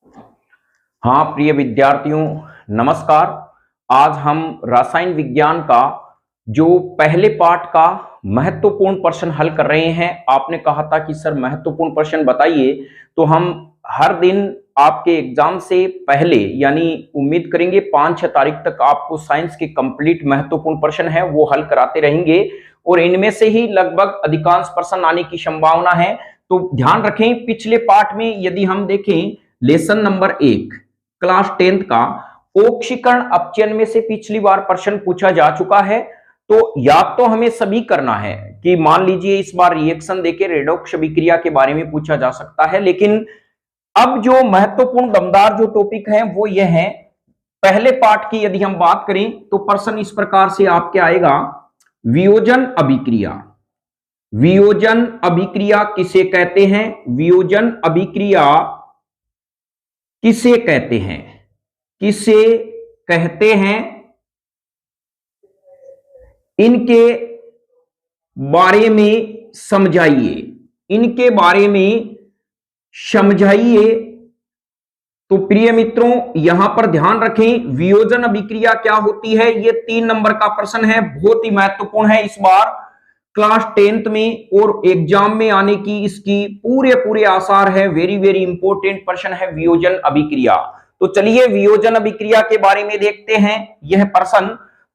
हाँ प्रिय विद्यार्थियों, नमस्कार। आज हम रसायन विज्ञान का जो पहले पार्ट का महत्वपूर्ण प्रश्न हल कर रहे हैं। आपने कहा था कि सर महत्वपूर्ण प्रश्न बताइए, तो हम हर दिन आपके एग्जाम से पहले यानी उम्मीद करेंगे 5-6 तारीख तक आपको साइंस के कंप्लीट महत्वपूर्ण प्रश्न है वो हल कराते रहेंगे और इनमें से ही लगभग अधिकांश प्रश्न आने की संभावना है। तो ध्यान रखें, पिछले पार्ट में यदि हम देखें लेसन नंबर 1 क्लास 10th का ऑक्सीकरण अपचयन में से पिछली बार प्रश्न पूछा जा चुका है। तो याद तो हमें सभी करना है कि मान लीजिए इस बार रिएक्शन देके रेडॉक्स अभिक्रिया के बारे में पूछा जा सकता है, लेकिन अब जो महत्वपूर्ण दमदार जो टॉपिक है वो ये है। पहले पार्ट की यदि हम बात करें तो प्रश्न इस प्रकार से आपके आएगा, वियोजन अभिक्रिया। वियोजन अभिक्रिया किसे कहते हैं? वियोजन अभिक्रिया किसे कहते हैं? किसे कहते हैं? इनके बारे में समझाइए, इनके बारे में समझाइए। तो प्रिय मित्रों यहां पर ध्यान रखें, वियोजन अभिक्रिया क्या होती है, ये 3 नंबर का प्रश्न है, बहुत ही महत्वपूर्ण है इस बार क्लास 10th में और एग्जाम में आने की इसकी पूरे आसार है। वेरी वेरी इंपॉर्टेंट प्रश्न है वियोजन अभिक्रिया। तो चलिए वियोजन अभिक्रिया के बारे में देखते हैं यह प्रश्न।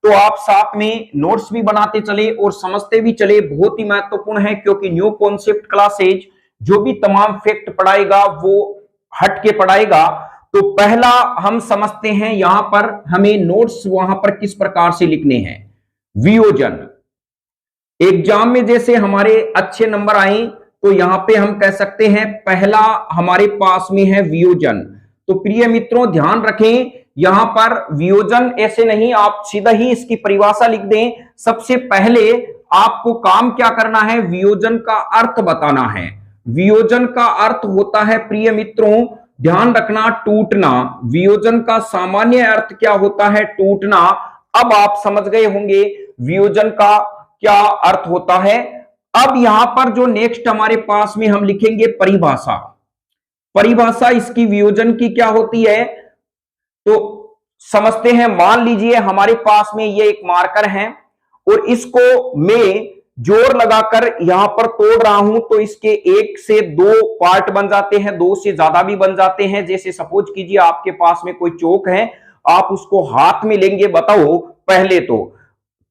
तो आप साथ में नोट्स भी बनाते चले और समझते भी चले, बहुत ही महत्वपूर्ण है क्योंकि न्यू कॉन्सेप्ट क्लासेज जो भी तमाम फैक्ट पढ़ाएगा वो हट के पढ़ाएगा। तो पहला हम समझते हैं यहां पर हमें नोट्स वहां पर किस प्रकार से लिखने हैं। वियोजन एग्जाम में जैसे हमारे अच्छे नंबर आए तो यहां पे हम कह सकते हैं पहला हमारे पास में है वियोजन। तो प्रिय मित्रों ध्यान रखें, यहां पर वियोजन ऐसे नहीं आप सीधा ही इसकी परिभाषा लिख दें। सबसे पहले आपको काम क्या करना है, वियोजन का अर्थ बताना है। वियोजन का अर्थ होता है प्रिय मित्रों ध्यान रखना, टूटना। वियोजन का सामान्य अर्थ क्या होता है? टूटना। अब आप समझ गए होंगे वियोजन का क्या अर्थ होता है। अब यहां पर जो नेक्स्ट हमारे पास में हम लिखेंगे परिभाषा। परिभाषा इसकी वियोजन की क्या होती है तो समझते हैं। मान लीजिए हमारे पास में ये एक मार्कर है और इसको मैं जोर लगाकर यहां पर तोड़ रहा हूं तो इसके 1 से 2 पार्ट बन जाते हैं, 2 से ज्यादा भी बन जाते हैं। जैसे सपोज कीजिए आपके पास में कोई चौक है, आप उसको हाथ में लेंगे। बताओ पहले तो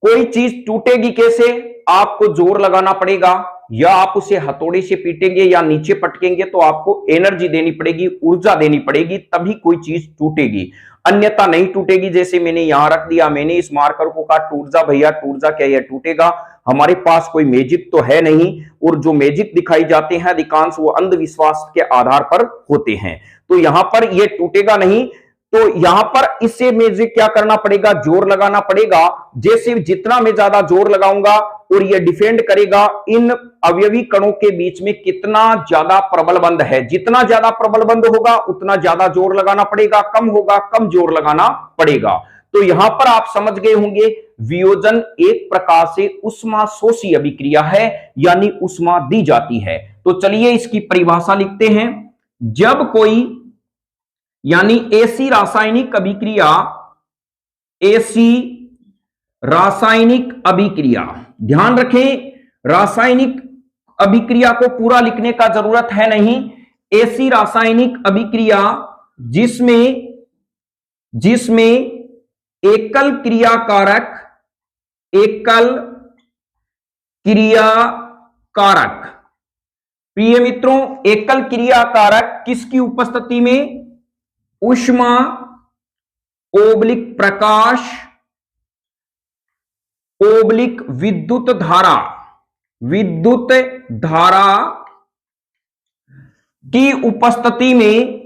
कोई चीज टूटेगी कैसे? आपको जोर लगाना पड़ेगा, या आप उसे हथौड़े से पीटेंगे या नीचे पटकेंगे तो आपको एनर्जी देनी पड़ेगी, ऊर्जा देनी पड़ेगी, तभी कोई चीज टूटेगी, अन्यथा नहीं टूटेगी। जैसे मैंने यहां रख दिया, मैंने इस मार्कर को कहा टूट जा भैया, टूट जा, क्या यह टूटेगा? हमारे पास कोई मैजिक तो है नहीं, और जो मैजिक दिखाई जाते हैं अधिकांश वो अंधविश्वास के आधार पर होते हैं। तो यहां पर यह टूटेगा नहीं। तो यहां पर इससे मुझे क्या करना पड़ेगा? जोर लगाना पड़ेगा। जैसे जितना मैं ज्यादा जोर लगाऊंगा और यह डिफेंड करेगा इन अवयवी कणों के बीच में कितना ज्यादा प्रबल बंध है। जितना ज्यादा प्रबल बंध होगा उतना ज्यादा जोर लगाना पड़ेगा, कम होगा कम जोर लगाना पड़ेगा। तो यहां पर आप समझ गए होंगे वियोजन एक प्रकार से ऊष्माशोषी अभिक्रिया है, यानी ऊष्मा दी जाती है। तो चलिए इसकी परिभाषा लिखते हैं। जब कोई यानी ऐसी रासायनिक अभिक्रिया, ऐसी रासायनिक अभिक्रिया, ध्यान रखें रासायनिक अभिक्रिया को पूरा लिखने का जरूरत है नहीं। ऐसी रासायनिक अभिक्रिया जिसमें एकल क्रियाकारक, एकल क्रियाकारक, प्रिय मित्रों एकल क्रियाकारक किसकी उपस्थिति में? ऊष्मा ओब्लिक प्रकाश ओब्लिक विद्युत धारा, विद्युत धारा की उपस्थिति में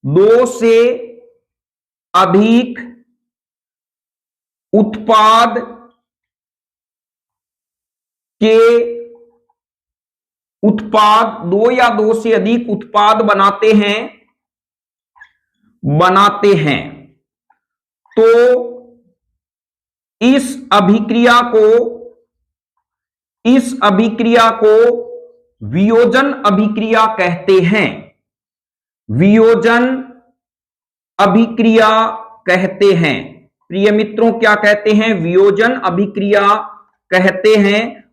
दो से अधिक उत्पाद के उत्पाद, 2 या 2 से अधिक उत्पाद बनाते हैं तो इस अभिक्रिया को वियोजन अभिक्रिया कहते हैं। वियोजन अभिक्रिया कहते हैं। प्रिय मित्रों, क्या कहते हैं? वियोजन अभिक्रिया कहते हैं।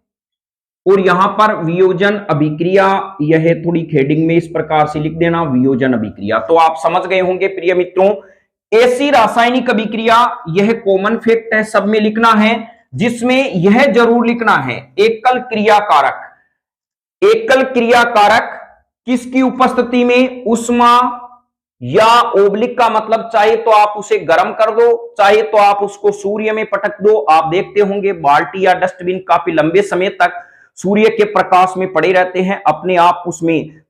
और यहां पर वियोजन अभिक्रिया, यह थोड़ी हेडिंग में इस प्रकार से लिख देना, वियोजन अभिक्रिया। तो आप समझ गए होंगे प्रिय मित्रों, ऐसी रासायनिक अभिक्रिया, यह कॉमन फैक्ट है, सब में लिखना है, जिसमें यह जरूर लिखना है, एकल क्रियाकारक। एकल क्रियाकारक किसकी उपस्थिति में? उष्मा या ओब्लिक का मतलब चाहे तो आप उसे गर्म कर दो, चाहे तो आप उसको सूर्य में पटक दो। आप देखते होंगे बाल्टी या डस्टबिन काफी लंबे समय तक सूर्य के प्रकाश में पड़े रहते हैं, अपने आप उसमें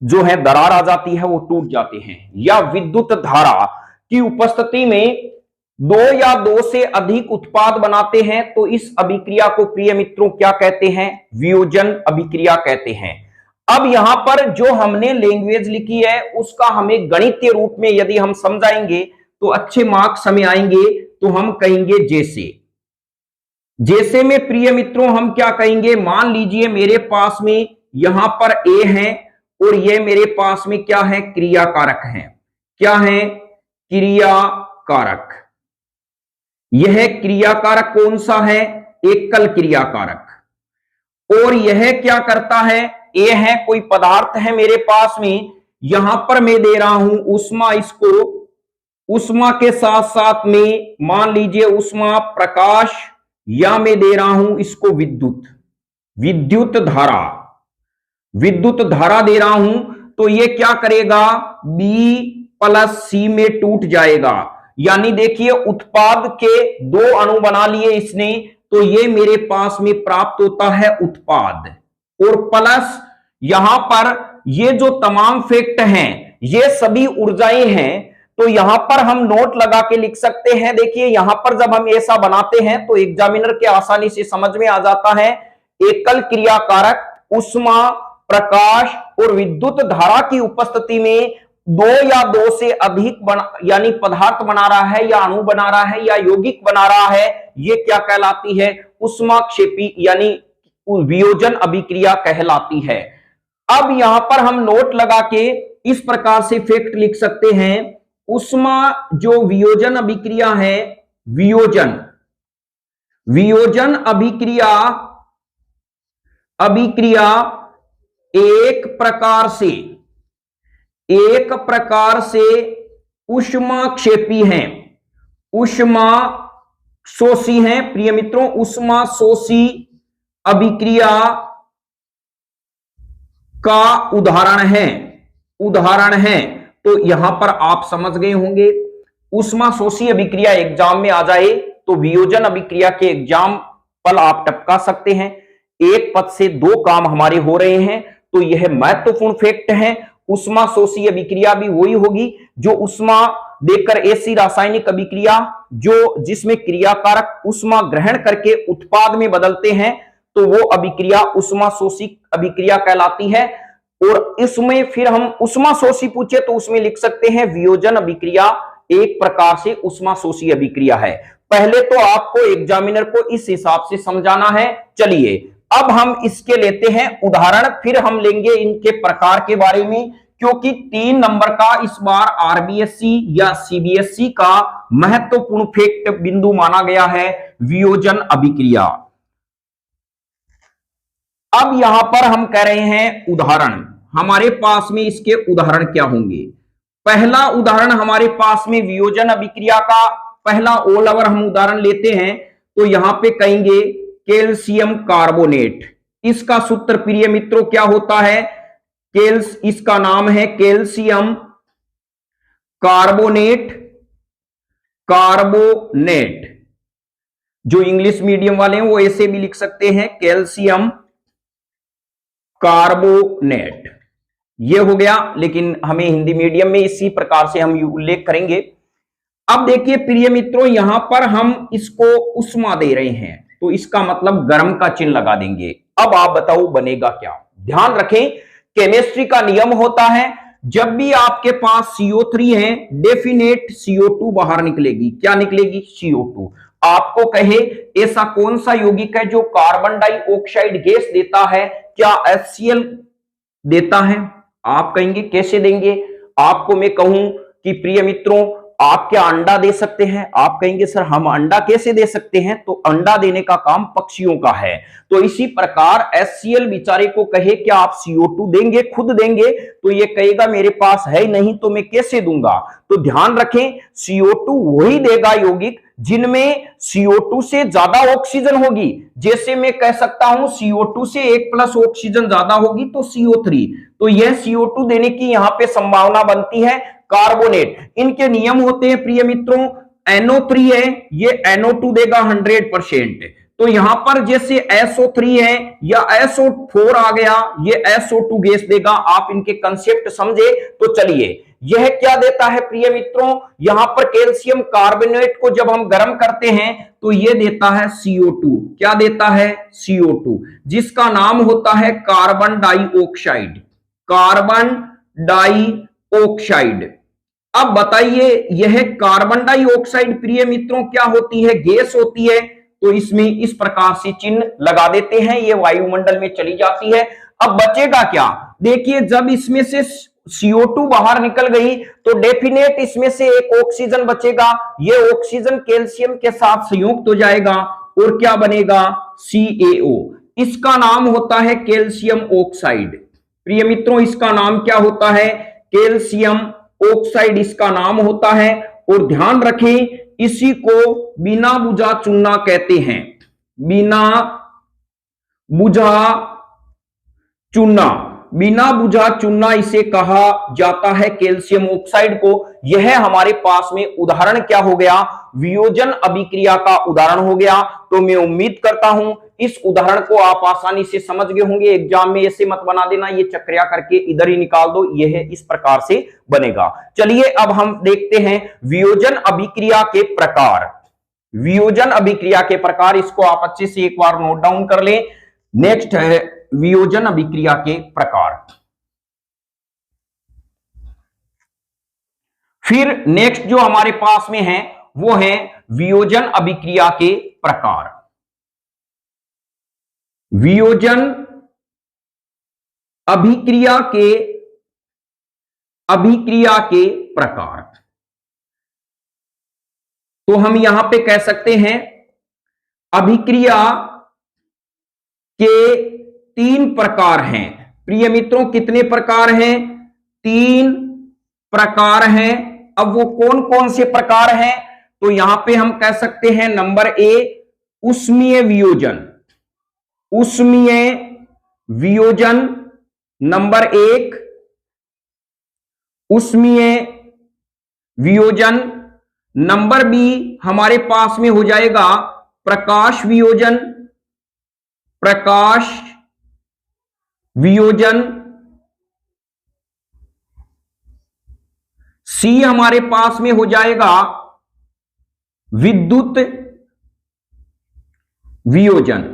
जो है दरार आ जाती है, वो टूट जाते हैं। या विद्युत धारा की उपस्थिति में दो या दो से अधिक उत्पाद बनाते हैं, तो इस अभिक्रिया को प्रिय मित्रों क्या कहते हैं? वियोजन अभिक्रिया कहते हैं। अब यहां पर जो हमने लैंग्वेज लिखी है, उसका हमें गणितीय रूप में यदि हम समझाएंगे तो अच्छे मार्क्स हमें आएंगे। तो हम कहेंगे जैसे में प्रिय मित्रों हम क्या कहेंगे? मान लीजिए मेरे पास में यहां पर ए है और ये मेरे पास में क्या है? क्रियाकारक है। क्या है? क्रियाकारक। यह क्रियाकारक कौन सा है? एकल क्रियाकारक। और यह क्या करता है? ए है, कोई पदार्थ है मेरे पास में, यहां पर मैं दे रहा हूं उष्मा, इसको उष्मा के साथ साथ में मान लीजिए उष्मा, प्रकाश, या मैं दे रहा हूं इसको विद्युत धारा दे रहा हूं। तो ये क्या करेगा? B+C में टूट जाएगा। यानी देखिए उत्पाद के दो अणु बना लिए इसने, तो ये मेरे पास में प्राप्त होता है उत्पाद। और प्लस यहां पर ये जो तमाम फैक्ट हैं, ये सभी ऊर्जाएं हैं, तो यहां पर हम नोट लगा के लिख सकते हैं। देखिए यहां पर जब हम ऐसा बनाते हैं तो एग्जामिनर के आसानी से समझ में आ जाता है, एकल क्रियाकारक उष्मा, प्रकाश और विद्युत धारा की उपस्थिति में दो या दो से अधिक यानी पदार्थ बना रहा है, या अणु बना रहा है, या यौगिक बना रहा है, ये क्या कहलाती है? उष्माक्षेपी यानी वियोजन अभिक्रिया कहलाती है। अब यहां पर हम नोट लगा के इस प्रकार से फैक्ट लिख सकते हैं, उष्मा जो वियोजन अभिक्रिया है, वियोजन अभिक्रिया एक प्रकार से ऊष्माक्षेपी है, ऊष्माशोषी है। प्रिय मित्रों, ऊष्माशोषी अभिक्रिया का उदाहरण है। तो यहां पर आप समझ गए होंगे, ऊष्माशोषी अभिक्रिया एग्जाम में आ जाए तो वियोजन अभिक्रिया के एग्जाम पल आप टपका सकते हैं। एक पद से दो काम हमारे हो रहे हैं, तो यह महत्वपूर्ण फैक्ट है। ऊष्माशोषी अभिक्रिया भी वही होगी जो ऊष्मा देकर ऐसी रासायनिक अभिक्रिया जिसमें क्रियाकारक ऊष्मा ग्रहण करके उत्पाद में बदलते हैं, तो वो अभिक्रिया ऊष्माशोषी अभिक्रिया कहलाती है। और इसमें फिर हम ऊष्माशोषी पूछे तो उसमें लिख सकते हैं वियोजन अभिक्रिया एक प्रकार से ऊष्माशोषी अभिक्रिया है। पहले तो आपको एग्जामिनर को इस हिसाब से समझाना है। चलिए अब हम इसके लेते हैं उदाहरण, फिर हम लेंगे इनके प्रकार के बारे में, क्योंकि 3 नंबर का इस बार आरबीएससी या सीबीएसई का महत्वपूर्ण फैक्ट बिंदु माना गया है वियोजन अभिक्रिया। अब यहां पर हम कह रहे हैं उदाहरण, हमारे पास में इसके उदाहरण क्या होंगे? पहला उदाहरण हमारे पास में वियोजन अभिक्रिया का पहला ऑल ओवर हम उदाहरण लेते हैं, तो यहां पे कहेंगे कैल्शियम कार्बोनेट। इसका सूत्र प्रिय मित्रों क्या होता है? इसका नाम है कैल्शियम कार्बोनेट। जो इंग्लिश मीडियम वाले हैं वो ऐसे भी लिख सकते हैं, कैल्शियम कार्बोनेट। ये हो गया, लेकिन हमें हिंदी मीडियम में इसी प्रकार से हम उल्लेख करेंगे। अब देखिए प्रिय मित्रों, यहां पर हम इसको उष्मा दे रहे हैं, तो इसका मतलब गर्म का चिन्ह लगा देंगे। अब आप बताओ बनेगा क्या? ध्यान रखें, केमिस्ट्री का नियम होता है, जब भी आपके पास CO3 है, डेफिनेट CO2 बाहर निकलेगी। क्या निकलेगी? CO2। आपको कहे ऐसा कौन सा यौगिक है जो कार्बन डाइऑक्साइड गैस देता है, क्या HCl देता है? आप कहेंगे कैसे देंगे? आपको मैं कहूं कि प्रिय मित्रों आप क्या अंडा दे सकते हैं? आप कहेंगे सर हम अंडा कैसे दे सकते हैं? तो अंडा देने का काम पक्षियों का है। तो इसी प्रकार HCl बेचारे को कहे क्या आप CO2 देंगे, खुद देंगे? तो ये कहेगा मेरे पास है ही नहीं तो मैं कैसे दूंगा। तो ध्यान रखें CO2 वही देगा यौगिक जिनमें CO2 से ज्यादा ऑक्सीजन होगी। जैसे मैं कह सकता हूं CO2 से 1+ ऑक्सीजन ज्यादा होगी तो CO3, तो यह CO2 देने की यहां पे संभावना बनती है। कार्बोनेट, इनके नियम होते हैं प्रिय मित्रों, NO3 है ये NO2 देगा 100%। तो यहां पर जैसे SO3 है या SO4 आ गया, ये SO2 गैस देगा। आप इनके कंसेप्ट समझे तो चलिए, यह क्या देता है प्रिय मित्रों, यहां पर कैल्शियम कार्बोनेट को जब हम गर्म करते हैं तो यह देता है CO2। क्या देता है? CO2, जिसका नाम होता है कार्बन डाइऑक्साइड। Carbon dioxide. अब बताइए यह कार्बन डाइऑक्साइड प्रिय मित्रों क्या होती है? गैस होती है। तो इसमें इस प्रकार से चिन्ह लगा देते हैं, ये वायुमंडल में चली जाती है। अब बचेगा क्या? देखिए जब इसमें से CO2 बाहर निकल गई तो डेफिनेट इसमें से एक ऑक्सीजन बचेगा। ये ऑक्सीजन कैल्शियम के साथ संयुक्त हो जाएगा और क्या बनेगा? CaO। इसका नाम होता है कैल्शियम ऑक्साइड। प्रिय मित्रों इसका नाम क्या होता है? कैल्शियम ऑक्साइड इसका नाम होता है। और ध्यान रखें इसी को बिना बुझा चूना कहते हैं। बिना बुझा चूना, बिना बुझा चूना इसे कहा जाता है कैल्शियम ऑक्साइड को। यह हमारे पास में उदाहरण क्या हो गया? वियोजन अभिक्रिया का उदाहरण हो गया। तो मैं उम्मीद करता हूं इस उदाहरण को आप आसानी से समझ गए होंगे। एग्जाम में ऐसे मत बना देना, ये चक्रिया करके इधर ही निकाल दो, यह इस प्रकार से बनेगा। चलिए अब हम देखते हैं वियोजन अभिक्रिया के प्रकार। वियोजन अभिक्रिया के प्रकार, इसको आप अच्छे से एक बार नोट डाउन कर लें। नेक्स्ट है वियोजन अभिक्रिया के प्रकार। फिर नेक्स्ट जो हमारे पास में है वो है वियोजन अभिक्रिया के प्रकार। वियोजन अभिक्रिया के प्रकार, तो हम यहां पे कह सकते हैं अभिक्रिया के 3 प्रकार हैं। प्रिय मित्रों कितने प्रकार हैं? 3 प्रकार हैं। अब वो कौन कौन से प्रकार हैं? तो यहां पे हम कह सकते हैं नंबर A उष्मीय वियोजन। उष्मीय वियोजन नंबर 1, उष्मीय वियोजन। नंबर B हमारे पास में हो जाएगा प्रकाश वियोजन। प्रकाश वियोजन। C हमारे पास में हो जाएगा विद्युत वियोजन।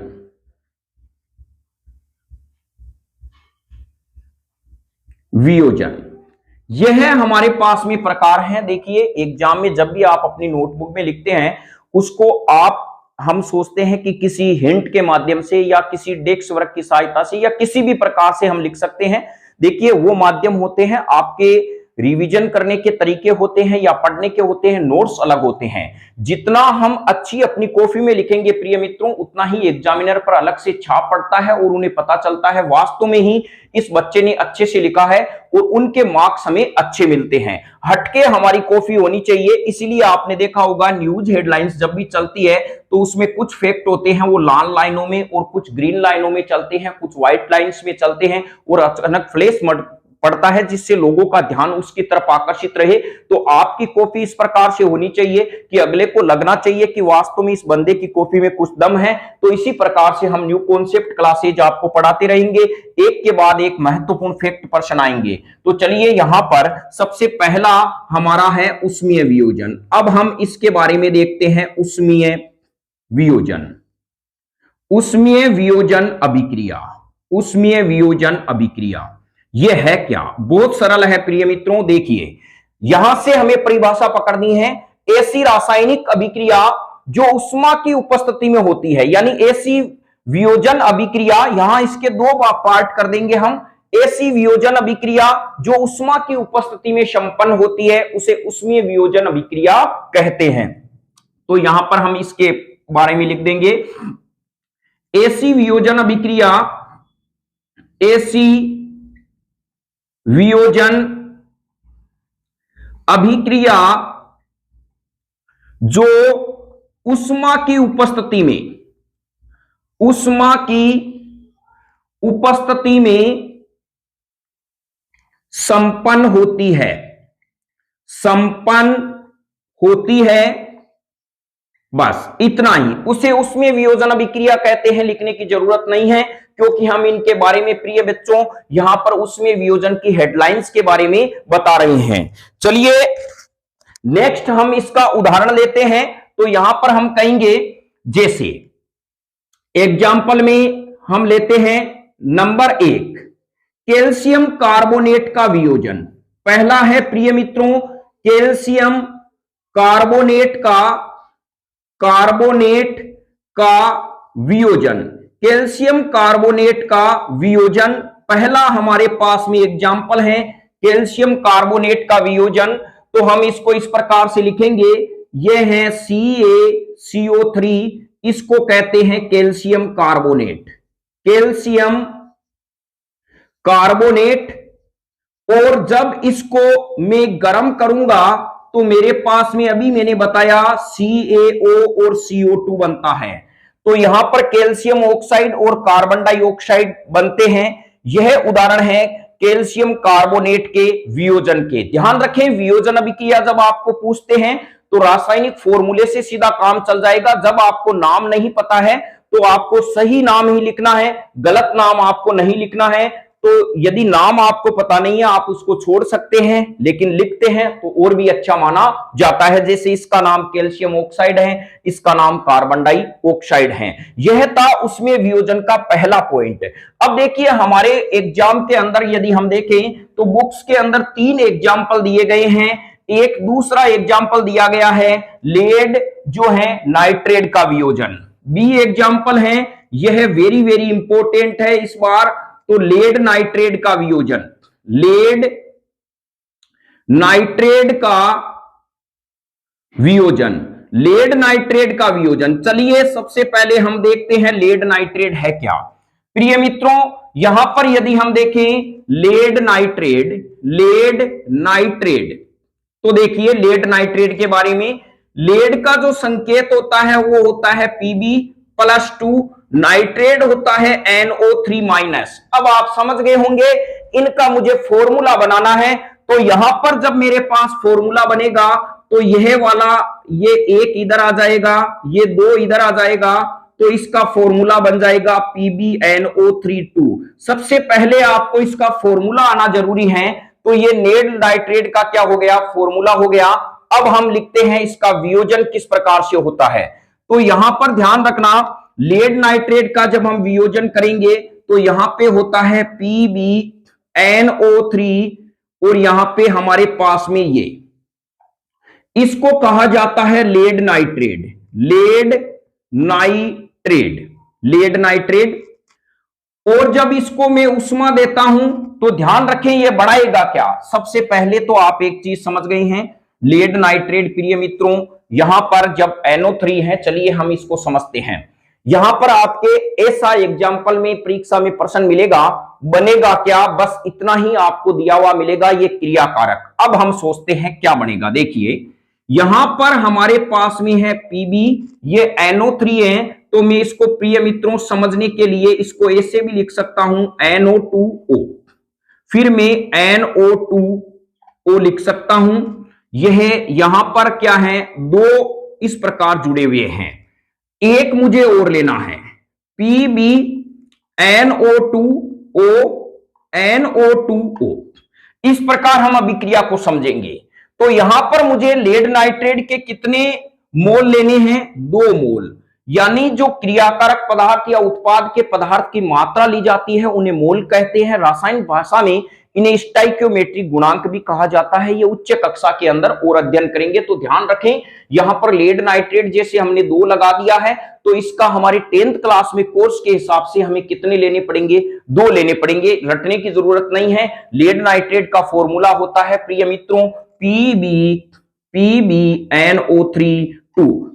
यह हमारे पास में प्रकार हैं। देखिए एग्जाम में जब भी आप अपनी नोटबुक में लिखते हैं उसको आप हम सोचते हैं कि किसी हिंट के माध्यम से या किसी डेस्क वर्क की सहायता से या किसी भी प्रकार से हम लिख सकते हैं। देखिए वो माध्यम होते हैं, आपके रिवीजन करने के तरीके होते हैं या पढ़ने के होते हैं, नोट्स अलग होते हैं। जितना हम अच्छी अपनी कॉपी में लिखेंगे प्रिय मित्रों उतना ही एग्जामिनर पर अलग से छाप पड़ता है और उन्हें पता चलता है वास्तव में ही इस बच्चे ने अच्छे से लिखा है और उनके मार्क्स हमें अच्छे मिलते हैं। हटके हमारी कॉपी होनी चाहिए। इसीलिए आपने देखा होगा न्यूज हेडलाइंस जब भी चलती है तो उसमें कुछ फैक्ट होते हैं वो लाल लाइनों में और कुछ ग्रीन लाइनों में चलते हैं, कुछ व्हाइट लाइंस में चलते हैं और अचानक फ्लैश पड़ता है जिससे लोगों का ध्यान उसकी तरफ आकर्षित रहे। तो आपकी कॉपी इस प्रकार से होनी चाहिए कि अगले को लगना चाहिए कि वास्तव में इस बंदे की कॉपी में कुछ दम है। तो इसी प्रकार से हम न्यू कॉन्सेप्ट क्लासेज आपको पढ़ाते रहेंगे, एक के बाद एक महत्वपूर्ण फैक्ट प्रश्न आएंगे। तो चलिए यहां पर सबसे पहला हमारा है उष्मीय वियोजन। अब हम इसके बारे में देखते हैं उष्मीय वियोजन। उष्मीय वियोजन अभिक्रिया। उष्मीय वियोजन अभिक्रिया यह है क्या? बहुत सरल है प्रिय मित्रों। देखिए यहां से हमें परिभाषा पकड़नी है। ऐसी रासायनिक अभिक्रिया जो उष्मा की उपस्थिति में होती है, यानी ऐसी वियोजन अभिक्रिया, यहां इसके दो पार्ट कर देंगे हम। ऐसी वियोजन अभिक्रिया जो उष्मा की उपस्थिति में संपन्न होती है उसे उष्मीय वियोजन अभिक्रिया कहते हैं। तो यहां पर हम इसके बारे में लिख देंगे, ऐसी वियोजन अभिक्रिया, ऐसी वियोजन अभिक्रिया जो उष्मा की उपस्थिति में, उष्मा की उपस्थिति में संपन्न होती है, संपन्न होती है, बस इतना ही, उसे उष्मीय वियोजन अभिक्रिया कहते हैं। लिखने की जरूरत नहीं है क्योंकि हम इनके बारे में प्रिय बच्चों यहां पर उष्मीय वियोजन की हेडलाइंस के बारे में बता रहे हैं। चलिए नेक्स्ट हम इसका उदाहरण लेते हैं। तो यहां पर हम कहेंगे, जैसे एग्जाम्पल में हम लेते हैं नंबर 1, कैल्शियम कार्बोनेट का वियोजन। पहला है प्रिय मित्रों कैल्शियम कार्बोनेट का वियोजन। कैल्शियम कार्बोनेट का वियोजन पहला हमारे पास में एग्जाम्पल है कैल्शियम कार्बोनेट का वियोजन। तो हम इसको इस प्रकार से लिखेंगे, यह है CaCO3, इसको कहते हैं कैल्शियम कार्बोनेट, कैल्शियम कार्बोनेट। और जब इसको मैं गर्म करूंगा तो मेरे पास में अभी मैंने बताया CaO और CO2 बनता है। तो यहां पर कैल्शियम ऑक्साइड और कार्बन डाइऑक्साइड बनते हैं। यह उदाहरण है कैल्शियम कार्बोनेट के वियोजन के। ध्यान रखें, वियोजन अभिक्रिया जब आपको पूछते हैं तो रासायनिक फॉर्मूले से सीधा काम चल जाएगा। जब आपको नाम नहीं पता है तो आपको सही नाम ही लिखना है, गलत नाम आपको नहीं लिखना है। तो यदि नाम आपको पता नहीं है आप उसको छोड़ सकते हैं, लेकिन लिखते हैं तो और भी अच्छा माना जाता है। जैसे इसका नाम कैल्शियम ऑक्साइड है, इसका नाम कार्बन डाइऑक्साइड है। यह था उसमें वियोजन का पहला पॉइंट। अब देखिए हमारे एग्जाम के अंदर यदि हम देखें तो बुक्स के अंदर 3 एग्जाम्पल दिए गए हैं। एक दूसरा एग्जाम्पल दिया गया है लेड जो है नाइट्रेट का वियोजन। बी एग्जाम्पल है, यह वेरी वेरी इंपॉर्टेंट है इस बार। तो लेड नाइट्रेट का वियोजन, लेड नाइट्रेट का वियोजन, लेड नाइट्रेट का वियोजन। चलिए सबसे पहले हम देखते हैं लेड नाइट्रेट है क्या। प्रिय मित्रों यहां पर यदि हम देखें लेड नाइट्रेट, लेड नाइट्रेट, तो देखिए लेड नाइट्रेट के बारे में, लेड का जो संकेत होता है वो होता है Pb+2, नाइट्रेट होता है NO3-। अब आप समझ गए होंगे इनका मुझे फॉर्मूला बनाना है। तो यहां पर जब मेरे पास फॉर्मूला बनेगा तो यह वाला, ये 1 इधर आ जाएगा, ये 2 इधर आ जाएगा, तो इसका फॉर्मूला बन जाएगा PbNO3 2। सबसे पहले आपको इसका फॉर्मूला आना जरूरी है। तो ये लेड नाइट्रेट का क्या हो गया, फॉर्मूला हो गया। अब हम लिखते हैं इसका वियोजन किस प्रकार से होता है। तो यहां पर ध्यान रखना, लेड नाइट्रेट का जब हम वियोजन करेंगे तो यहां पे होता है PbNO3 और यहां पे हमारे पास में ये, इसको कहा जाता है lead nitrate, lead nitrate, lead nitrate. और जब इसको मैं उष्मा देता हूं तो ध्यान रखें ये बढ़ाएगा क्या। सबसे पहले तो आप एक चीज समझ गए हैं, लेड नाइट्रेट प्रिय मित्रों यहां पर जब NO3 है, चलिए हम इसको समझते हैं। यहां पर आपके ऐसा एग्जाम्पल में परीक्षा में प्रश्न मिलेगा, बनेगा क्या, बस इतना ही आपको दिया हुआ मिलेगा, ये क्रियाकारक। अब हम सोचते हैं क्या बनेगा। देखिए यहां पर हमारे पास में है Pb, ये NO3 है, तो मैं इसको प्रिय मित्रों समझने के लिए इसको ऐसे भी लिख सकता हूं NO2O, फिर मैं NO2O लिख सकता हूं। यह यहां पर क्या है, 2 इस प्रकार जुड़े हुए हैं, एक मुझे और लेना है PbNO2O, NO2O। इस प्रकार हम अभिक्रिया को समझेंगे। तो यहां पर मुझे लेड नाइट्रेट के कितने मोल लेने हैं, 2 मोल। यानी जो क्रियाकारक पदार्थ या उत्पाद के पदार्थ की मात्रा ली जाती है उन्हें मोल कहते हैं। रासायनिक भाषा में इन्हें स्टाइकियोमेट्रिक गुणांक भी कहा जाता है। ये उच्च कक्षा के अंदर और अध्ययन करेंगे। तो ध्यान रखें, यहां पर लेड नाइट्रेट जैसे हमने 2 लगा दिया है, तो इसका हमारे 10th क्लास में कोर्स के हिसाब से हमें कितने लेने पड़ेंगे? 2 लेने पड़ेंगे। रटने की जरूरत नहीं है। लेड नाइट्रेट का फॉर्मूला होता है प्रिय मित्रों PbNO3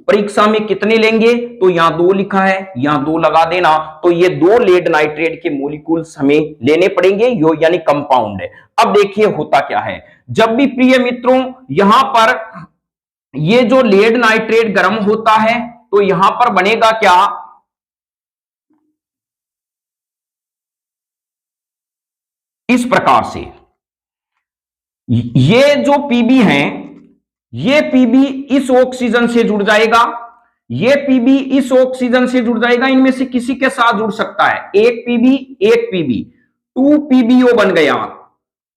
परीक्षा में कितने लेंगे? तो यहां 2 लिखा है, यहां 2 लगा देना। तो ये 2 लेड नाइट्रेट के मॉलिक्यूल्स हमें लेने पड़ेंगे, यानी कंपाउंड है। अब देखिए होता क्या है, जब भी प्रिय मित्रों यहां पर ये जो लेड नाइट्रेट गर्म होता है तो यहां पर बनेगा क्या? इस प्रकार से ये जो पीबी है, ये पीबी इस ऑक्सीजन से जुड़ जाएगा, ये पीबी इस ऑक्सीजन से जुड़ जाएगा। इनमें से किसी के साथ जुड़ सकता है, एक पीबी 2 पीबीओ बन गया।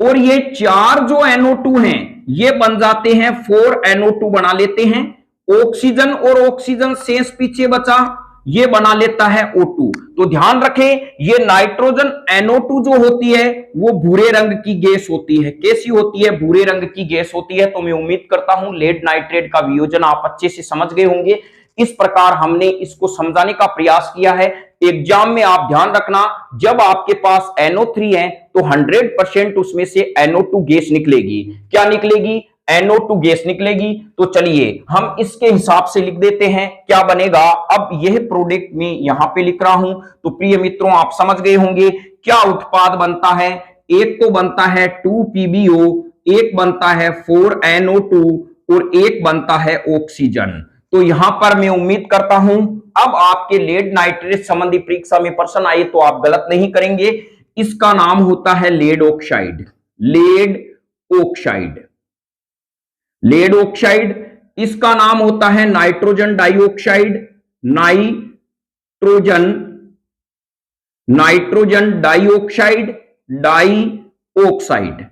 और ये 4 जो NO2 हैं ये बन जाते हैं 4 NO2 बना लेते हैं। ऑक्सीजन और ऑक्सीजन शेष पीछे बचा, ये बना लेता है O2। तो ध्यान रखें, ये नाइट्रोजन NO2 जो होती है वो भूरे रंग की गैस होती है। कैसी होती है? भूरे रंग की गैस होती है। तो मैं उम्मीद करता हूं लेड नाइट्रेट का वियोजन आप अच्छे से समझ गए होंगे। इस प्रकार हमने इसको समझाने का प्रयास किया है। एग्जाम में आप ध्यान रखना, जब आपके पास NO3 है तो 100% उसमें से NO2 गैस निकलेगी। क्या निकलेगी? NO2 गैस निकलेगी। तो चलिए हम इसके हिसाब से लिख देते हैं, क्या बनेगा। अब यह प्रोडक्ट में यहां पे लिख रहा हूं। तो प्रिय मित्रों आप समझ गए होंगे क्या उत्पाद बनता है। एक तो बनता है 2 PbO, एक बनता है 4 NO2 और एक बनता है ऑक्सीजन। तो यहां पर मैं उम्मीद करता हूं अब आपके लेड नाइट्रेट संबंधी परीक्षा में प्रश्न आए तो आप गलत नहीं करेंगे। इसका नाम होता है lead oxide. Lead oxide, lead oxide. इसका नाम होता है nitrogen dioxide, nitrogen dioxide, dioxide.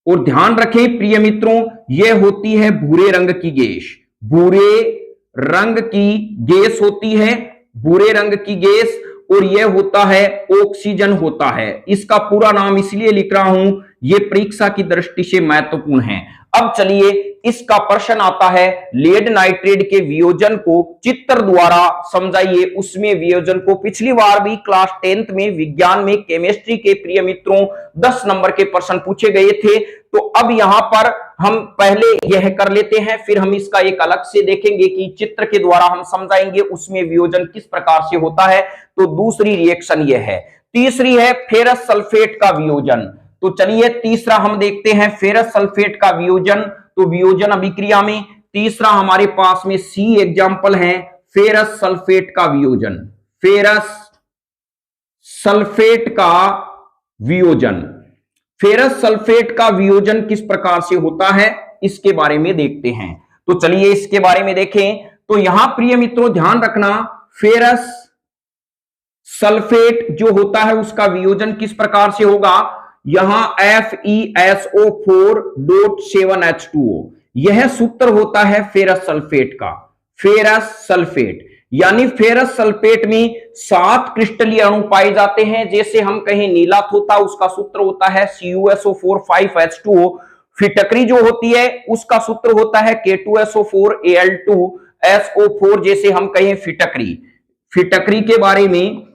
और ध्यान रखें प्रिय मित्रों, यह होती है भूरे रंग की गैस। भूरे रंग की गैस होती है, भूरे रंग की गैस। और यह होता है ऑक्सीजन होता है। इसका पूरा नाम इसलिए लिख रहा हूं, यह परीक्षा की दृष्टि से महत्वपूर्ण है। अब चलिए इसका प्रश्न आता है, लेड नाइट्रेट के वियोजन को चित्र द्वारा समझाइए। उसमें वियोजन को पिछली बार भी क्लास 10th में विज्ञान में केमिस्ट्री के प्रिय मित्रों 10 नंबर के प्रश्न पूछे गए थे। तो अब यहां पर हम पहले यह कर लेते हैं, फिर हम इसका एक अलग से देखेंगे कि चित्र के द्वारा हम समझाएंगे उसमें वियोजन किस प्रकार से होता है। तो दूसरी रिएक्शन यह है। तीसरी है फेरस सल्फेट का वियोजन। तो चलिए तीसरा हम देखते हैं फेरस सल्फेट का वियोजन। तो वियोजन अभिक्रिया में तीसरा हमारे पास में सी एग्जाम्पल है फेरस सल्फेट का वियोजन। फेरस सल्फेट का वियोजन, फेरस सल्फेट का वियोजन किस प्रकार से होता है इसके बारे में देखते हैं। तो चलिए इसके बारे में देखें। तो यहां प्रिय मित्रों ध्यान रखना, फेरस सल्फेट जो होता है उसका वियोजन किस प्रकार से होगा। यहां FeSO4.7H2O यह सूत्र होता है फेरस सल्फेट का। फेरस सल्फेट यानी फेरस सल्फेट में 7 क्रिस्टलीय अणु पाए जाते हैं। जैसे हम कहें नीला तोता, उसका सूत्र होता है CuSO4 5H2O। फिटकरी जो होती है उसका सूत्र होता है K2SO4Al2SO4। जैसे हम कहें फिटकरी, फिटकरी के बारे में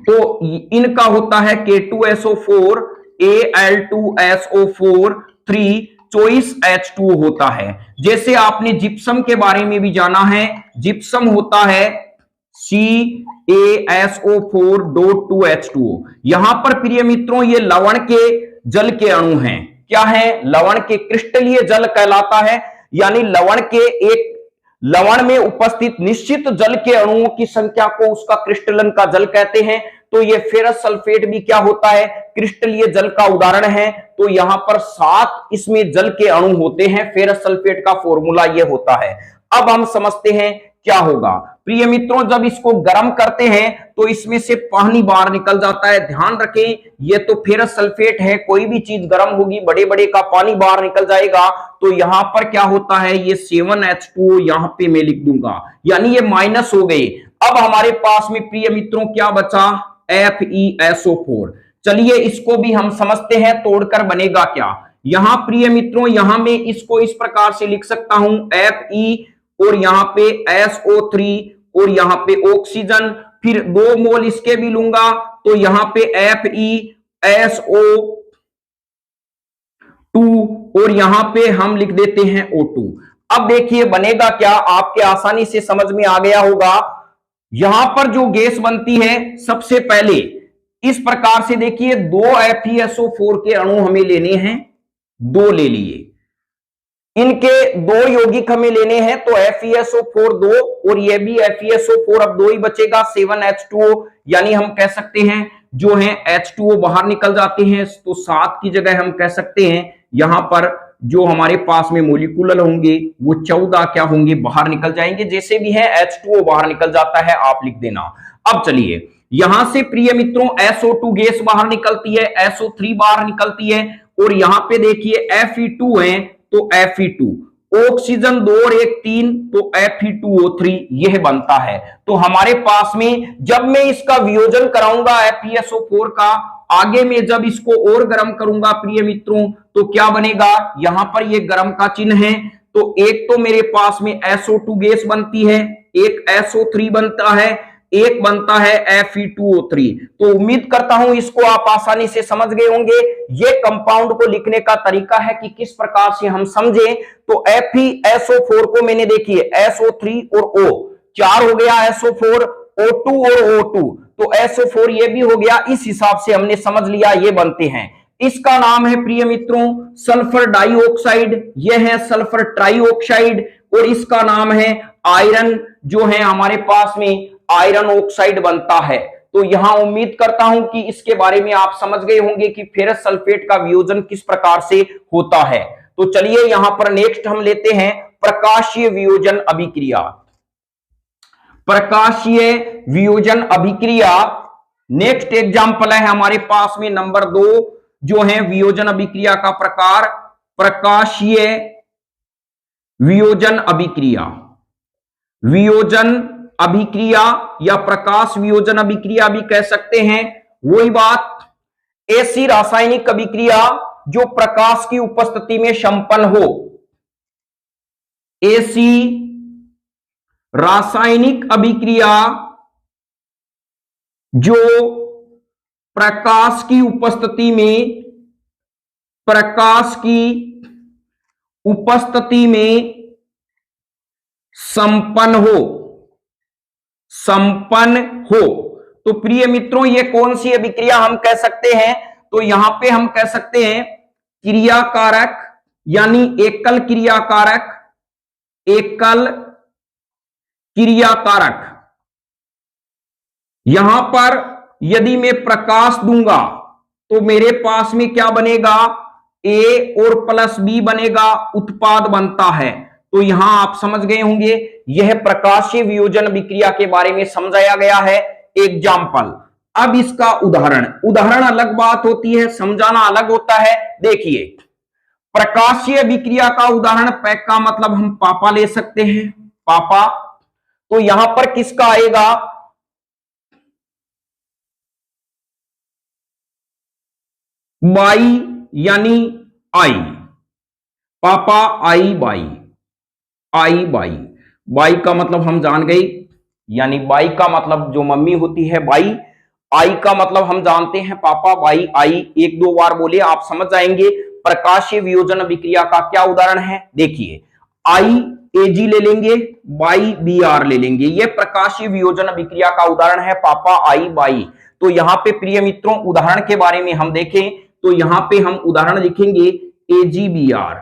तो इनका होता है K2SO4Al2SO4 3 चॉइस H2O होता है। जैसे आपने जिप्सम के बारे में भी जाना है, जिप्सम होता है CaSO4.2H2O। यहां पर प्रिय मित्रों ये लवण के जल के अणु हैं। क्या है? लवण के क्रिस्टलीय जल कहलाता है। यानी लवण के एक लवण में उपस्थित निश्चित जल के अणुओं की संख्या को उसका क्रिस्टलन का जल कहते हैं। तो ये फेरस सल्फेट भी क्या होता है? क्रिस्टलीय जल का उदाहरण है। तो यहां पर 7 इसमें जल के अणु होते हैं। फेरस सल्फेट का फॉर्मूला ये होता है। अब हम समझते हैं क्या होगा। प्रिय मित्रों जब इसको गर्म करते हैं तो इसमें से पानी बाहर निकल जाता है। ध्यान रखें ये तो फेरस सल्फेट है, कोई भी चीज गर्म होगी बड़े बड़े का पानी बाहर निकल जाएगा। तो यहां पर क्या होता है, ये 7H2O यहां पे मैं लिख दूंगा, यानी ये माइनस हो गए। अब हमारे पास में प्रिय मित्रों क्या बचा? FeSO4। चलिए इसको भी हम समझते हैं, तोड़कर बनेगा क्या। यहां प्रिय मित्रों, यहां मैं इसको इस प्रकार से लिख सकता हूं Fe और यहां पे SO3 और यहां पे ऑक्सीजन, फिर 2 मोल इसके भी लूंगा तो यहां पे FeSO2 और यहां पे हम लिख देते हैं O2। अब देखिए बनेगा क्या, आपके आसानी से समझ में आ गया होगा। यहां पर जो गैस बनती है सबसे पहले इस प्रकार से देखिए, 2 FeSO4 के अणु हमें लेने हैं, 2 ले लिए, इनके 2 यौगिक हमें लेने हैं तो FeSO4 2 और ये भी FeSO4, अब 2 ही बचेगा 7H2O, यानी हम कह सकते हैं जो है H2O बाहर निकल जाते हैं, तो 7 की जगह हम कह सकते हैं यहां पर जो हमारे पास में मोलिकुलर होंगे वो 14 क्या होंगे, बाहर निकल जाएंगे। जैसे भी है H2O बाहर निकल जाता है, आप लिख देना। अब चलिए यहां से प्रिय मित्रों SO2 गैस बाहर निकलती है, SO3 बाहर निकलती है और यहां पे देखिए Fe2 है तो Fe2, ऑक्सीजन 2 और 1 3 तो Fe2O3 यह बनता है। तो हमारे पास में जब मैं इसका वियोजन कराऊंगा FeSO4 का, आगे में जब इसको और गर्म करूंगा प्रिय मित्रों तो क्या बनेगा, यहां पर ये गर्म का चिन्ह है, तो एक तो मेरे पास में SO2 गैस बनती है, एक SO3 बनता है, एक बनता है Fe2O3। तो उम्मीद करता हूं इसको आप आसानी से समझ गए होंगे। ये कंपाउंड को लिखने का तरीका है कि किस प्रकार से हम समझें। तो FeSO4 को मैंने देखिए SO3 और O, 4 हो गया SO4, O2 और O2, तो SO4 ये भी हो गया। इस हिसाब से हमने समझ लिया ये बनते हैं। इसका नाम है प्रिय मित्रों सल्फर डाइऑक्साइड, यह है सल्फर ट्राइऑक्साइड, और इसका नाम है आयरन, जो है हमारे पास में आयरन ऑक्साइड बनता है। तो यहां उम्मीद करता हूं कि इसके बारे में आप समझ गए होंगे कि फेरस सल्फेट का वियोजन किस प्रकार से होता है। तो चलिए यहां पर नेक्स्ट हम लेते हैं प्रकाशीय वियोजन अभिक्रिया। प्रकाशीय वियोजन अभिक्रिया नेक्स्ट एग्जांपल है हमारे पास में नंबर 2, जो है वियोजन अभिक्रिया का प्रकार प्रकाशीय वियोजन अभिक्रिया। वियोजन अभिक्रिया या प्रकाश वियोजन अभिक्रिया भी कह सकते हैं, वही बात। ऐसी रासायनिक अभिक्रिया जो प्रकाश की उपस्थिति में संपन्न हो, ऐसी रासायनिक अभिक्रिया जो प्रकाश की उपस्थिति में, प्रकाश की उपस्थिति में संपन्न हो, संपन्न हो। तो प्रिय मित्रों ये कौन सी अभिक्रिया हम कह सकते हैं, तो यहां पे हम कह सकते हैं क्रियाकारक, यानी एकल क्रियाकारक, एकल क्रियाकारक। यहां पर यदि मैं प्रकाश दूंगा तो मेरे पास में क्या बनेगा, A और प्लस B बनेगा, उत्पाद बनता है। तो यहां आप समझ गए होंगे यह प्रकाशीय वियोजन अभिक्रिया के बारे में समझाया गया है एग्जाम्पल। अब इसका उदाहरण, उदाहरण अलग बात होती है, समझाना अलग होता है। देखिए प्रकाशीय अभिक्रिया का उदाहरण, पैक का मतलब हम पापा ले सकते हैं, पापा। तो यहां पर किसका आएगा, बाई यानी आई, पापा आई बाई, आई बाई। बाई का मतलब हम जान गए, यानी बाई का मतलब जो मम्मी होती है बाई, आई का मतलब हम जानते हैं पापा, बाई आई, एक दो बार बोले आप समझ जाएंगे। प्रकाशीय वियोजन अभिक्रिया का क्या उदाहरण है, देखिए आई एजी ले लेंगे, बाई बी आर ले लेंगे, ये प्रकाशीय वियोजन अभिक्रिया का उदाहरण है, पापा आई बाई। तो यहां पे प्रिय मित्रों उदाहरण के बारे में हम देखें तो यहां पे हम उदाहरण लिखेंगे AgBr।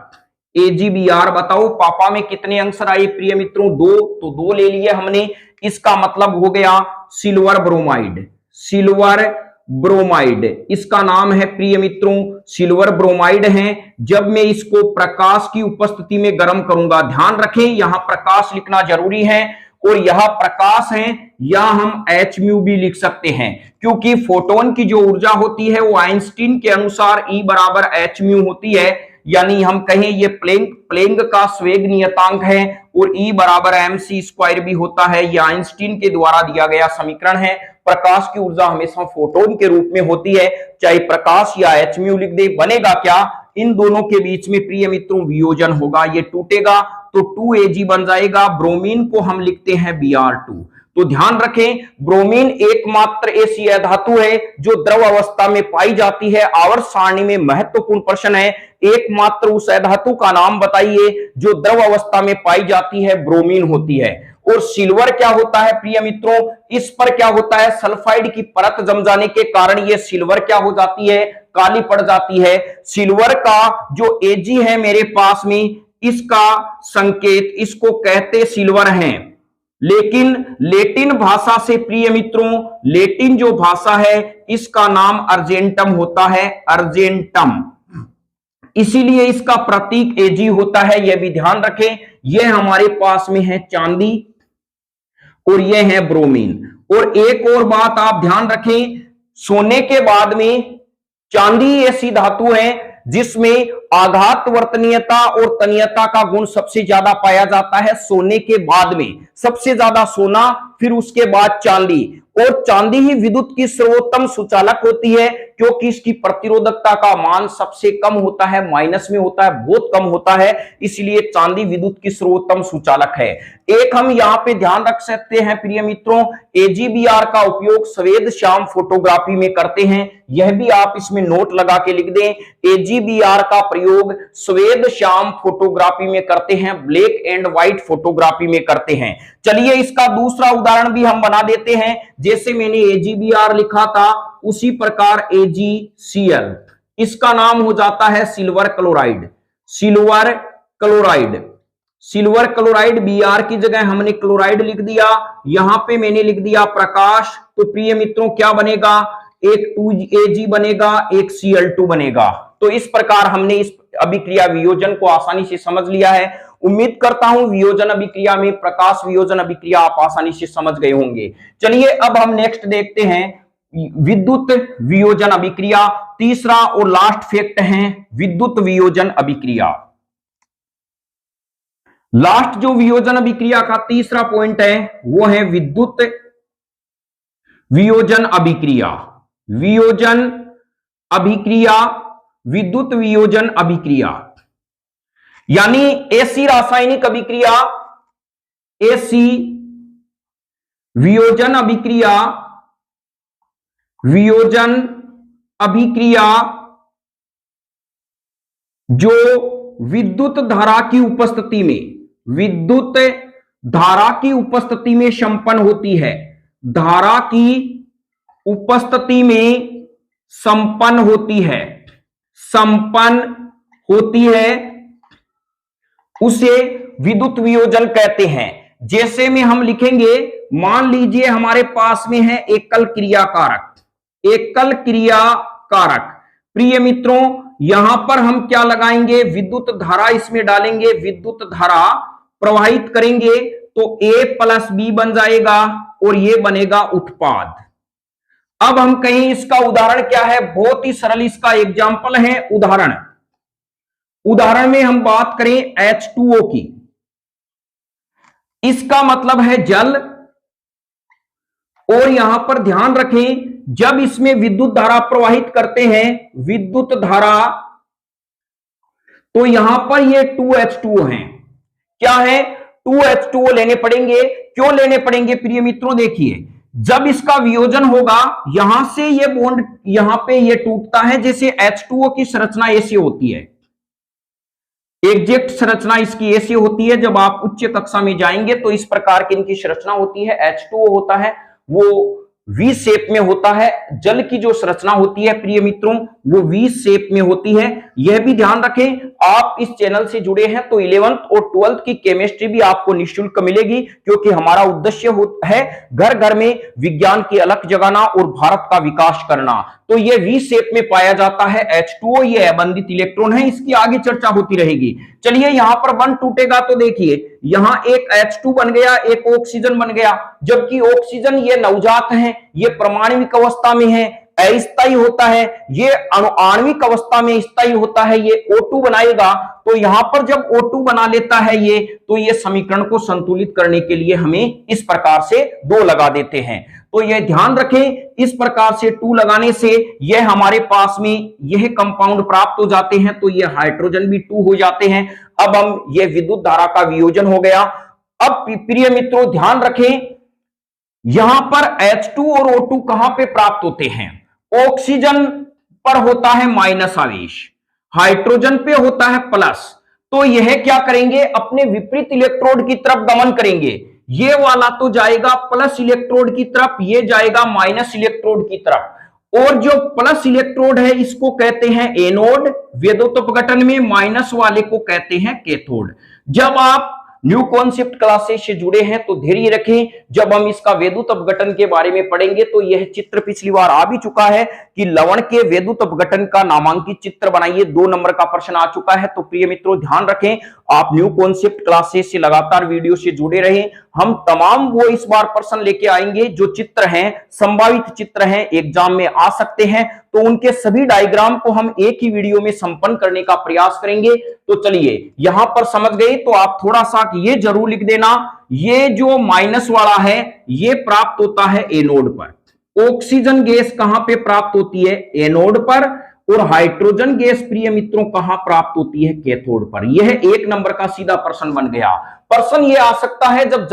AgBr बताओ पापा में कितने आंसर आए प्रिय मित्रों, 2, तो 2 ले लिए हमने। इसका मतलब हो गया सिल्वर ब्रोमाइड, सिल्वर ब्रोमाइड, इसका नाम है प्रिय मित्रों सिल्वर ब्रोमाइड है। जब मैं इसको प्रकाश की उपस्थिति में गर्म करूंगा, ध्यान रखें यहां प्रकाश लिखना जरूरी है, और यह प्रकाश है, या हम hν भी लिख सकते हैं, क्योंकि फोटोन की जो ऊर्जा होती है वो आइंस्टीन के अनुसार E बराबर hν होती है, यानी हम कहें ये प्लैंक का स्वेग नियतांक है, और E बराबर mc² भी होता है, यह आइंस्टीन के द्वारा दिया गया समीकरण है। प्रकाश की ऊर्जा हमेशा फोटोन के रूप में होती है, चाहे प्रकाश या एच म्यू लिख दे। बनेगा क्या, इन दोनों के बीच में प्रिय मित्रों वियोजन होगा, ये टूटेगा तो 2Ag बन जाएगा। ब्रोमीन को हम लिखते हैं Br2। तो ध्यान रखें, ब्रोमीन एकमात्र ऐसी धातु है जो द्रव अवस्था में पाई जाती है। आवर्त सारणी में महत्वपूर्ण प्रश्न है, एकमात्र उस धातु का नाम बताइए जो द्रव अवस्था में पाई जाती है, ब्रोमीन होती है। और सिल्वर क्या होता है प्रिय मित्रों, इस पर क्या होता है, सल्फाइड की परत जम जाने के कारण ये सिल्वर क्या हो जाती है, काली पड़ जाती है। सिल्वर का जो Ag है मेरे पास में, इसका संकेत, इसको कहते सिल्वर हैं। लेकिन लेटिन भाषा से प्रिय मित्रों, लेटिन जो भाषा है इसका नाम अर्जेंटम होता है, अर्जेंटम, इसीलिए इसका प्रतीक Ag होता है, यह भी ध्यान रखें। यह हमारे पास में है चांदी और यह है ब्रोमीन। और एक और बात आप ध्यान रखें, सोने के बाद में चांदी ऐसी धातु है जिसमें आघात वर्तनीयता और तन्यता का गुण सबसे ज्यादा पाया जाता है। सोने के बाद में सबसे ज्यादा सोना, फिर उसके बाद चांदी। और चांदी ही विद्युत की सर्वोत्तम सुचालक होती है क्योंकि इसकी प्रतिरोधकता का मान सबसे कम होता है, माइनस में होता है, बहुत कम होता है, इसलिए चांदी विद्युत की सर्वोत्तम सुचालक है। एक हम यहां पे ध्यान रख सकते हैं प्रिय मित्रों, AgBr का उपयोग स्वेद श्याम फोटोग्राफी में करते हैं, यह भी आप इसमें नोट लगा के लिख दें। AgBr का प्रयोग स्वेद श्याम फोटोग्राफी में करते हैं, ब्लैक एंड व्हाइट फोटोग्राफी में करते हैं। चलिए इसका दूसरा उदाहरण भी हम बना देते हैं, जैसे मैंने AgBr लिखा था उसी प्रकार AgCl, इसका नाम हो जाता है silver chloride. Silver chloride, silver chloride, Br की जगह हमने क्लोराइड लिख दिया, यहां पे मैंने लिख दिया प्रकाश। तो प्रिय मित्रों क्या बनेगा, एक 2Ag बनेगा, एक Cl2 बनेगा। तो इस प्रकार हमने इस अभिक्रिया वियोजन को आसानी से समझ लिया है। उम्मीद करता हूं वियोजन अभिक्रिया में प्रकाश वियोजन अभिक्रिया आप आसानी से समझ गए होंगे। चलिए अब हम नेक्स्ट देखते हैं विद्युत वियोजन अभिक्रिया। तीसरा और लास्ट फैक्ट है विद्युत वियोजन अभिक्रिया। लास्ट जो वियोजन अभिक्रिया का तीसरा पॉइंट है वो है विद्युत वियोजन अभिक्रिया। वियोजन अभिक्रिया, विद्युत वियोजन अभिक्रिया यानी ऐसी रासायनिक अभिक्रिया, ऐसी वियोजन अभिक्रिया, वियोजन अभिक्रिया जो विद्युत धारा की उपस्थिति में, विद्युत धारा की उपस्थिति में संपन्न होती है, धारा की उपस्थिति में संपन्न होती है, संपन्न होती है, उसे विद्युत वियोजन कहते हैं। जैसे में हम लिखेंगे, मान लीजिए हमारे पास में है एकल क्रिया कारक, एकल क्रिया कारक। प्रिय मित्रों यहां पर हम क्या लगाएंगे, विद्युत धारा इसमें डालेंगे, विद्युत धारा प्रवाहित करेंगे तो A+B बन जाएगा और ये बनेगा उत्पाद। अब हम कहें इसका उदाहरण क्या है, बहुत ही सरल इसका एग्जाम्पल है उदाहरण। उदाहरण में हम बात करें H2O की, इसका मतलब है जल। और यहां पर ध्यान रखें जब इसमें विद्युत धारा प्रवाहित करते हैं, विद्युत धारा, तो यहां पर ये 2H2O हैं। क्या है, 2H2O लेने पड़ेंगे। क्यों लेने पड़ेंगे प्रिय मित्रों, देखिए जब इसका वियोजन होगा यहां से ये बॉन्ड यहां पे ये टूटता है, जैसे H2O की संरचना ऐसी होती है, एग्जैक्ट संरचना इसकी ऐसी होती है। जब आप उच्च कक्षा में जाएंगे तो इस प्रकार की इनकी संरचना होती है। H2O होता है वो V शेप में होता है, जल की जो संरचना होती है प्रिय मित्रों वो V शेप में होती है। यह भी ध्यान रखें, आप इस चैनल से जुड़े हैं तो 11th और 12th की केमिस्ट्री भी आपको निःशुल्क मिलेगी, क्योंकि हमारा उद्देश्य है घर घर में विज्ञान की अलख जगाना और भारत का विकास करना। तो यह V शेप में पाया जाता है H2O, ये अबंधित इलेक्ट्रॉन है, इसकी आगे चर्चा होती रहेगी। चलिए यहां पर बंध टूटेगा तो देखिए यहां एक H2 बन गया, एक ऑक्सीजन बन गया, जबकि ऑक्सीजन ये नवजात है, ये परमाणविक अवस्था में है। अस्थायी होता है, ये आणविक अवस्था में स्थायी होता है, ये O2 बनाएगा। तो यहां पर जब O2 बना लेता है ये, तो ये समीकरण को संतुलित करने के लिए हमें इस प्रकार से 2 लगा देते हैं। तो ये ध्यान रखें, इस प्रकार से 2 लगाने से यह हमारे पास में यह कंपाउंड प्राप्त हो जाते हैं, तो ये हाइड्रोजन भी 2 हो जाते हैं। अब हम ये विद्युत धारा का वियोजन हो गया। अब प्रिय मित्रों ध्यान रखें, यहां पर H2 और O2 कहां पे प्राप्त होते हैं? ऑक्सीजन पर होता है माइनस आवेश, हाइड्रोजन पे होता है प्लस। तो यह क्या करेंगे? अपने विपरीत इलेक्ट्रोड की तरफ गमन करेंगे। ये वाला तो जाएगा प्लस इलेक्ट्रोड की तरफ, ये जाएगा माइनस इलेक्ट्रोड की तरफ। और जो प्लस इलेक्ट्रोड है इसको कहते हैं एनोड, विद्युत अपघटन में माइनस वाले को कहते हैं कैथोड। जब आप न्यू कॉन्सेप्ट क्लासेस से जुड़े हैं तो धैर्य रखें, जब हम इसका विद्युत अपघटन के बारे में पढ़ेंगे तो यह चित्र पिछली बार आ भी चुका है कि लवण के विद्युत अपघटन का नामांकित चित्र बनाइए, 2 नंबर का प्रश्न आ चुका है। तो प्रिय मित्रों ध्यान रखें, आप न्यू कॉन्सेप्ट क्लासेस से लगातार वीडियो से जुड़े रहें। हम तमाम वो इस बार प्रश्न लेके आएंगे जो चित्र हैं, संभावित चित्र हैं, एग्जाम में आ सकते हैं। तो उनके सभी डायग्राम को हम एक ही वीडियो में संपन्न करने का प्रयास करेंगे। तो चलिए यहां पर समझ गए तो आप थोड़ा सा ये जरूर लिख देना, ये जो माइनस वाला है ये प्राप्त होता है एनोड पर। ऑक्सीजन गैस कहां पे प्राप्त होती है? एनोड पर। और हाइड्रोजन गैस प्रिय मित्रों कहां प्राप्त होती है? कैथोड पर। यह 1 नंबर का सीधा प्रश्न बन गया। प्रश्न ये आ सकता है जब